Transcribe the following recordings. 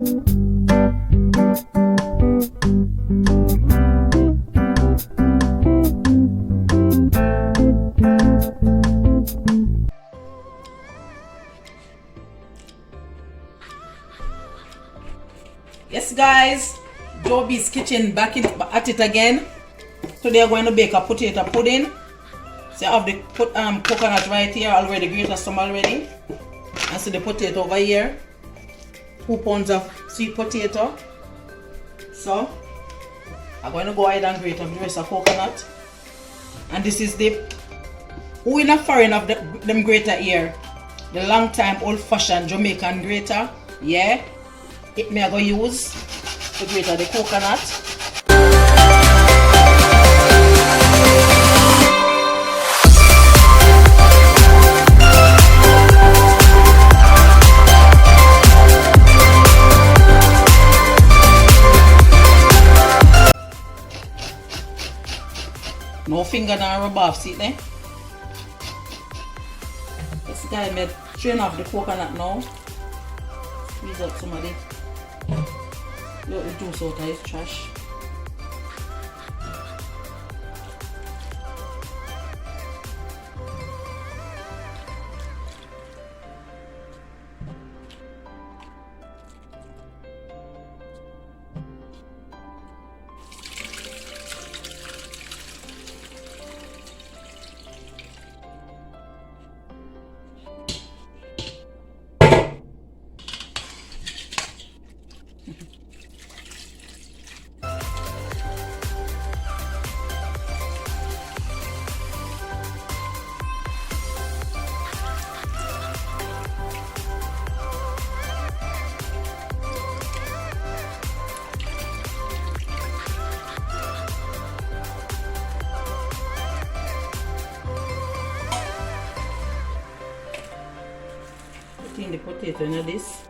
Yes guys, Joby's Kitchen back at it again. Today I'm going to bake a potato pudding. So I have the coconut right here already, grated some already. And so the potato over here. 2 pounds of sweet potato. So I'm going to go ahead and grate up the rest of coconut. And this is the who in a foreign of them grater here. The long time old fashioned Jamaican grater. Yeah. It may I go use to grate the coconut. No finger now rub off, see it there? This guy made strain off the coconut now. Squeeze out some of the juice out of his trash. Putting the potato in this.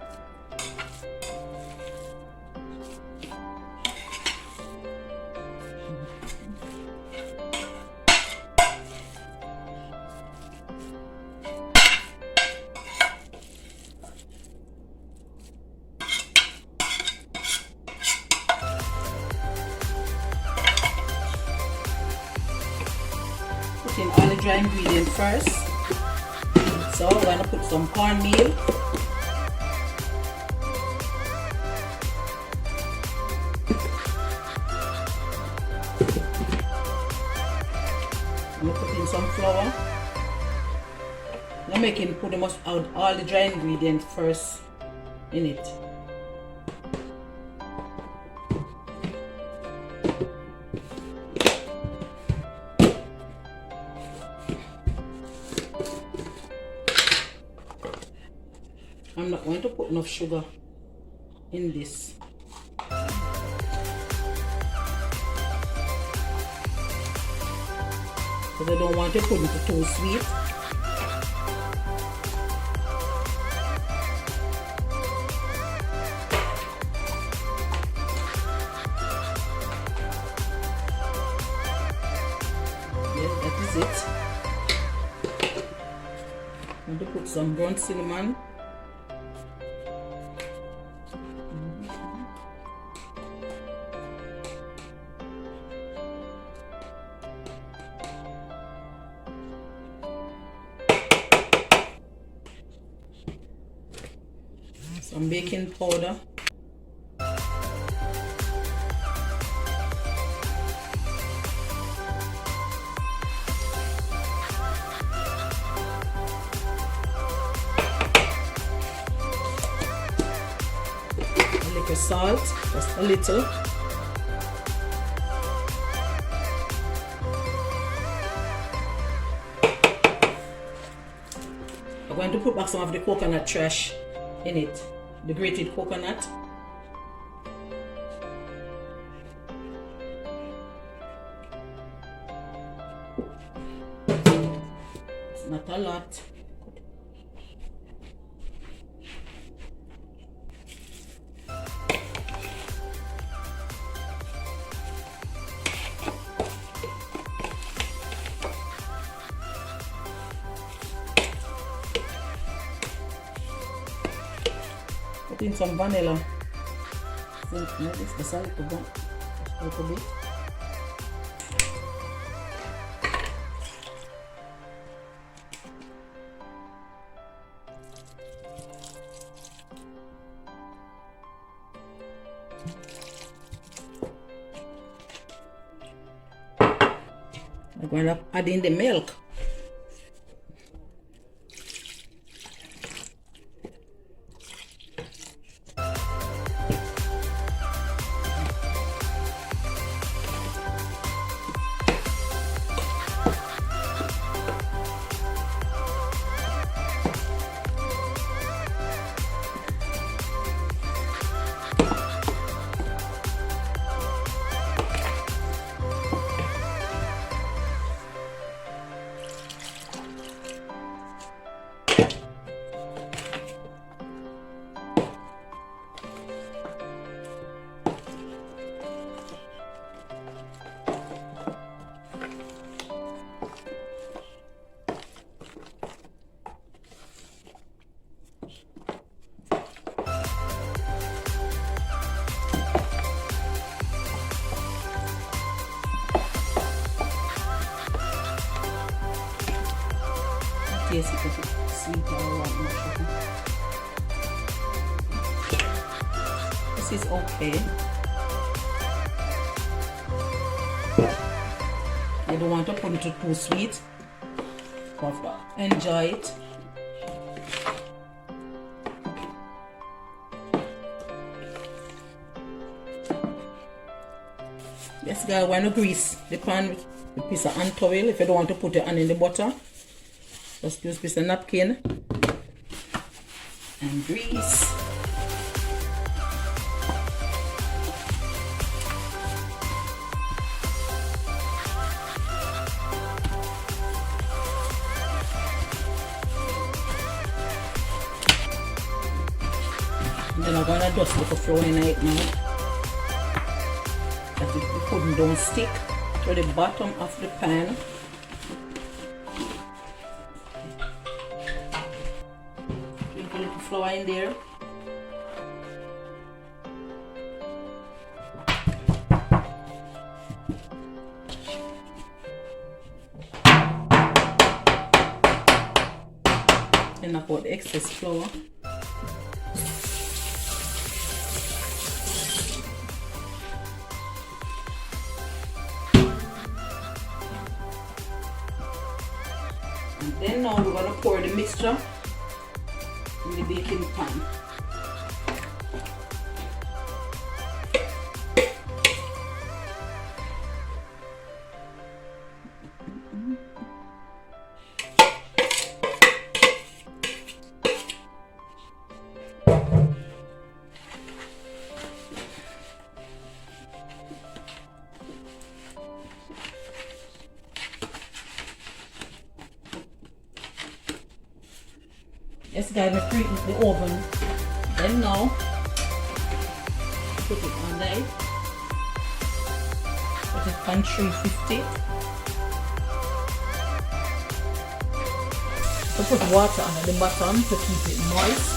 Put in all the dry ingredients first. So we're going to put some cornmeal. I'm going to put in some flour. I'm making put out all the dry ingredients first in it. I'm not going to put enough sugar in this. Because I don't want the pudding to be too sweet. Yes, that is it. I'm going to put some burnt cinnamon. Some baking powder. A little salt, just a little. I'm going to put back some of the coconut trash in it. The grated coconut. It's not a lot. Put in some vanilla. this beside to go a little bit. I'm going to add in the milk. Taste it if it's sweet or what much. This is okay. You don't want to put it too sweet. Enjoy it. Yes, guys, want to grease the pan with a piece of hand towel if you don't want to put your hand in the butter. Just use a piece of napkin and grease. And then I'm going to dust the flour in it now. That the pudding don't stick to the bottom of the pan. Sprinkle a little flour in there. Then knock out the excess flour. And then now we're going to pour the mixture in the baking pan. Yes, guys, we preheat the oven. Then now, put it on there. Put it on 350. So put water on the bottom to keep it moist.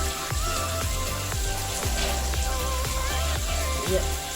Yeah.